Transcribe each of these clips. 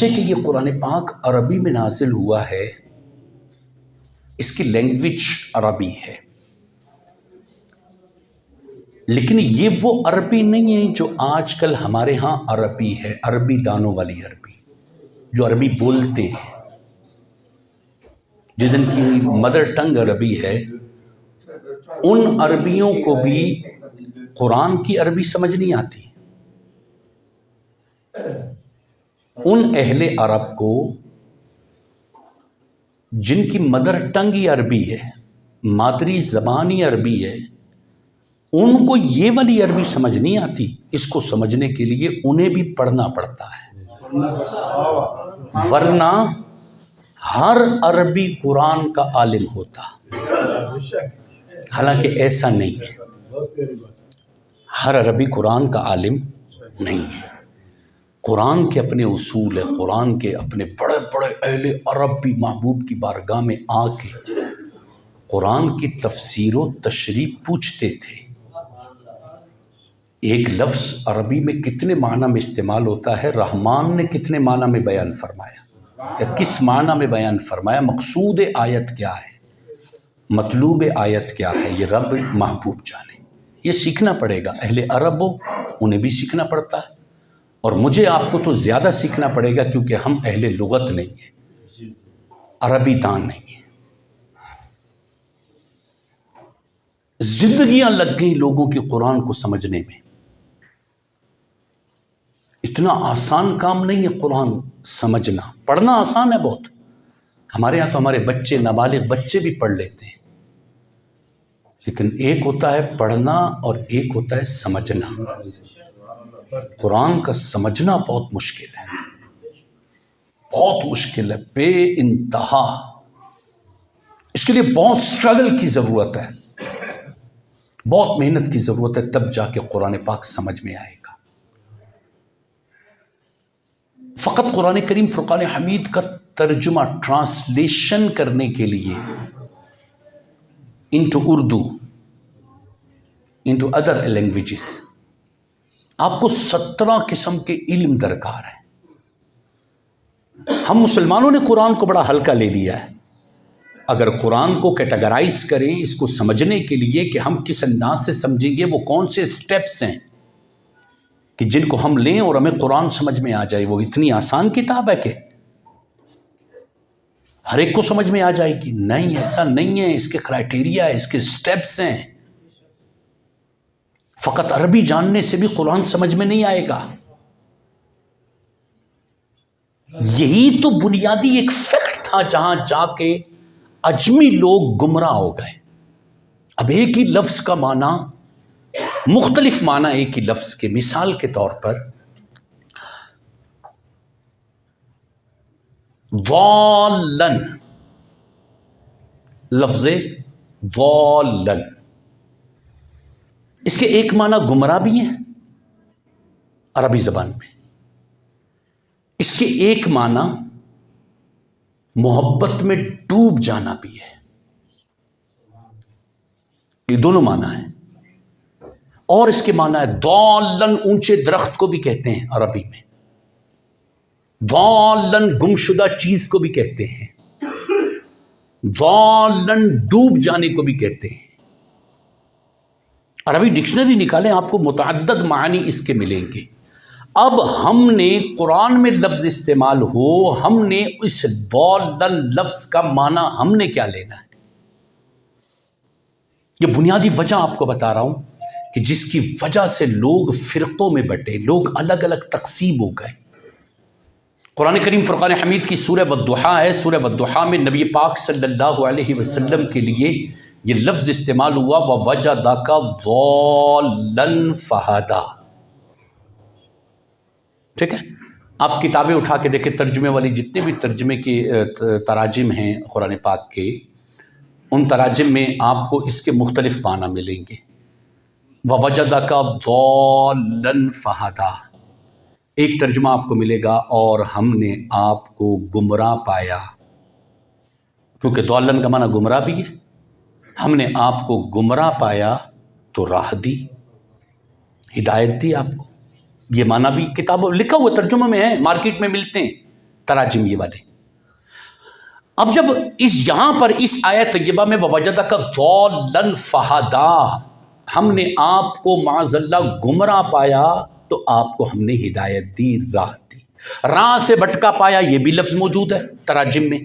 کہ یہ قرآن پاک عربی میں نازل ہوا ہے، اس کی لینگویج عربی ہے، لیکن یہ وہ عربی نہیں ہے جو آج کل ہمارے ہاں عربی ہے، عربی دانوں والی عربی، جو عربی بولتے ہیں، جن کی مدر ٹنگ عربی ہے، ان عربیوں کو بھی قرآن کی عربی سمجھ نہیں آتی۔ ان اہل عرب کو جن کی مدر ٹنگ ہی عربی ہے، مادری زبان ہی عربی ہے، ان کو یہ والی عربی سمجھ نہیں آتی۔ اس کو سمجھنے کے لیے انہیں بھی پڑھنا پڑتا ہے، ورنہ ہر عربی قرآن کا عالم ہوتا، حالانکہ ایسا نہیں ہے، ہر عربی قرآن کا عالم نہیں ہے۔ قرآن کے اپنے اصول ہے، قرآن کے اپنے بڑے بڑے اہل عرب بھی محبوب کی بارگاہ میں آ کے قرآن کی تفسیر و تشریح پوچھتے تھے۔ ایک لفظ عربی میں کتنے معنی میں استعمال ہوتا ہے، رحمان نے کتنے معنی میں بیان فرمایا، یا کس معنی میں بیان فرمایا، مقصود آیت کیا ہے، مطلوب آیت کیا ہے، یہ رب محبوب جانے۔ یہ سیکھنا پڑے گا، اہل عرب ہو انہیں بھی سیکھنا پڑتا ہے، اور مجھے آپ کو تو زیادہ سیکھنا پڑے گا، کیونکہ ہم اہل لغت نہیں ہیں، عربی دان نہیں ہیں۔ زندگیاں لگ گئی لوگوں کے قرآن کو سمجھنے میں۔ اتنا آسان کام نہیں ہے قرآن سمجھنا، پڑھنا آسان ہے بہت، ہمارے یہاں تو ہمارے بچے، نابالغ بچے بھی پڑھ لیتے ہیں، لیکن ایک ہوتا ہے پڑھنا اور ایک ہوتا ہے سمجھنا۔ قرآن کا سمجھنا بہت مشکل ہے، بہت مشکل ہے، بے انتہا۔ اس کے لیے بہت سٹرگل کی ضرورت ہے، بہت محنت کی ضرورت ہے، تب جا کے قرآن پاک سمجھ میں آئے گا۔ فقط قرآن کریم فرقان حمید کا ترجمہ، ٹرانسلیشن کرنے کے لیے into Urdu, into other languages, آپ کو 17 قسم کے علم درکار ہے۔ ہم مسلمانوں نے قرآن کو بڑا ہلکا لے لیا ہے۔ اگر قرآن کو کیٹیگرائز کریں اس کو سمجھنے کے لیے کہ ہم کس انداز سے سمجھیں گے، وہ کون سے سٹیپس ہیں کہ جن کو ہم لیں اور ہمیں قرآن سمجھ میں آ جائے، وہ اتنی آسان کتاب ہے کہ ہر ایک کو سمجھ میں آ جائے گی؟ نہیں، ایسا نہیں ہے، اس کے کرائٹیریا ہے، اس کے سٹیپس ہیں۔ فقط عربی جاننے سے بھی قرآن سمجھ میں نہیں آئے گا۔ یہی تو بنیادی ایک فیکٹ تھا جہاں جا کے اجمی لوگ گمراہ ہو گئے۔ اب ایک ہی لفظ کا معنی، مختلف معنی ایک ہی لفظ کے، مثال کے طور پر ضالن، لفظ ضالن، اس کے ایک معنی گمراہ بھی ہیں عربی زبان میں، اس کے ایک معنی محبت میں ڈوب جانا بھی ہے۔ یہ دونوں معنی ہیں۔ اور اس کے معنی ہے ضالن، اونچے درخت کو بھی کہتے ہیں عربی میں، ضالن گمشدہ چیز کو بھی کہتے ہیں، ضالن ڈوب جانے کو بھی کہتے ہیں۔ عربی ڈکشنری نکالیں، آپ کو متعدد معنی اس کے ملیں گے۔ اب ہم نے قرآن میں لفظ استعمال ہو، ہم نے اس ضالن لفظ کا معنی ہم نے کیا لینا ہے؟ یہ بنیادی وجہ آپ کو بتا رہا ہوں کہ جس کی وجہ سے لوگ فرقوں میں بٹے، لوگ الگ الگ تقسیم ہو گئے۔ قرآن کریم فرقان حمید کی سورہ والضحیٰ ہے، سورہ والضحیٰ میں نبی پاک صلی اللہ علیہ وسلم کے لیے یہ لفظ استعمال ہوا، وَوَجَدَكَ ضَالًّا فَهَدَىٰ۔ ٹھیک ہے، آپ کتابیں اٹھا کے دیکھیں، ترجمے والی جتنے بھی ترجمے کی تراجم ہیں قرآن پاک کے، ان تراجم میں آپ کو اس کے مختلف معنی ملیں گے۔ وَوَجَدَكَ ضَالًّا فَهَدَىٰ، ایک ترجمہ آپ کو ملے گا اور ہم نے آپ کو گمراہ پایا، کیونکہ ضالن کا معنی گمراہ بھی ہے۔ ہم نے آپ کو گمراہ پایا تو راہ دی، ہدایت دی آپ کو۔ یہ معنی بھی کتابوں لکھا ہوا ترجمہ میں ہے، مارکیٹ میں ملتے ہیں۔ تراجم یہ والے. اب جب یہاں پر اس آیت طیبہ میں وَوَجَدَكَ ضَالًّا فَهَدَىٰ، ہم نے آپ کو معاذ اللہ گمراہ پایا تو آپ کو ہم نے ہدایت دی، راہ دی. راہ سے بھٹکا پایا یہ بھی لفظ موجود ہے تراجم میں.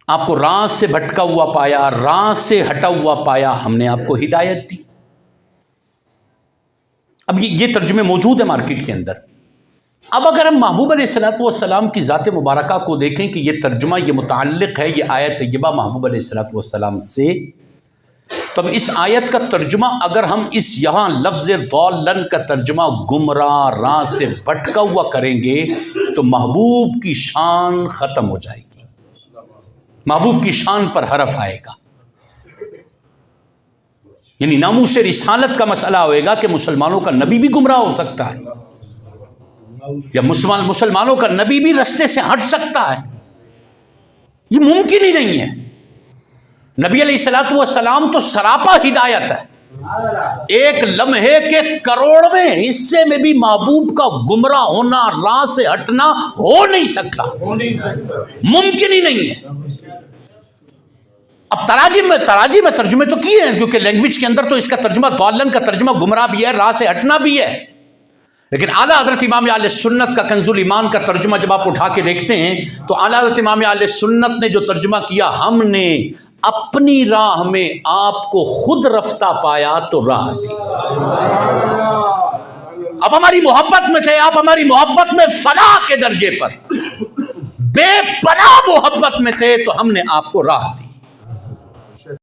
آپ کو راہ سے بھٹکا ہوا پایا، راہ سے ہٹا ہوا پایا، ہم نے آپ کو ہدایت دی. اب یہ ترجمے موجود ہے مارکیٹ کے اندر. اب اگر ہم محبوب علیہ السلام کی ذات مبارکہ کو دیکھیں کہ یہ ترجمہ یہ متعلق ہے یہ آیت طیبہ محبوب علیہ السلام سے، تب اس آیت کا ترجمہ اگر ہم اس یہاں لفظ ضالن کا ترجمہ گمراہ، راہ سے بھٹکا ہوا کریں گے تو محبوب کی شان ختم ہو جائے گی، محبوب کی شان پر حرف آئے گا. یعنی ناموس رسالت کا مسئلہ ہوئے گا کہ مسلمانوں کا نبی بھی گمراہ ہو سکتا ہے یا مسلمانوں کا نبی بھی رستے سے ہٹ سکتا ہے. یہ ممکن ہی نہیں ہے. نبی علیہ السلام تو سراپا ہدایت ہے. ایک لمحے کے کروڑویں حصے میں بھی محبوب کا گمراہ ہونا، راہ سے ہٹنا ہو نہیں سکتا، ممکن ہی نہیں ہے. اب تراجم میں ترجمے تو کیے ہیں کیونکہ لینگویج کے اندر تو اس کا ترجمہ ضالن کا ترجمہ گمراہ بھی ہے، راہ سے ہٹنا بھی ہے. لیکن اعلیٰ حضرت امام اہل سنت کا کنز الایمان کا ترجمہ جب آپ اٹھا کے دیکھتے ہیں تو اعلیٰ حضرت امام اہل سنت نے جو ترجمہ کیا، ہم نے اپنی راہ میں آپ کو خود رفتہ پایا تو راہ دی. اب ہماری محبت میں تھے، آپ ہماری محبت میں فلاح کے درجے پر بے پناہ محبت میں تھے تو ہم نے آپ کو راہ دی.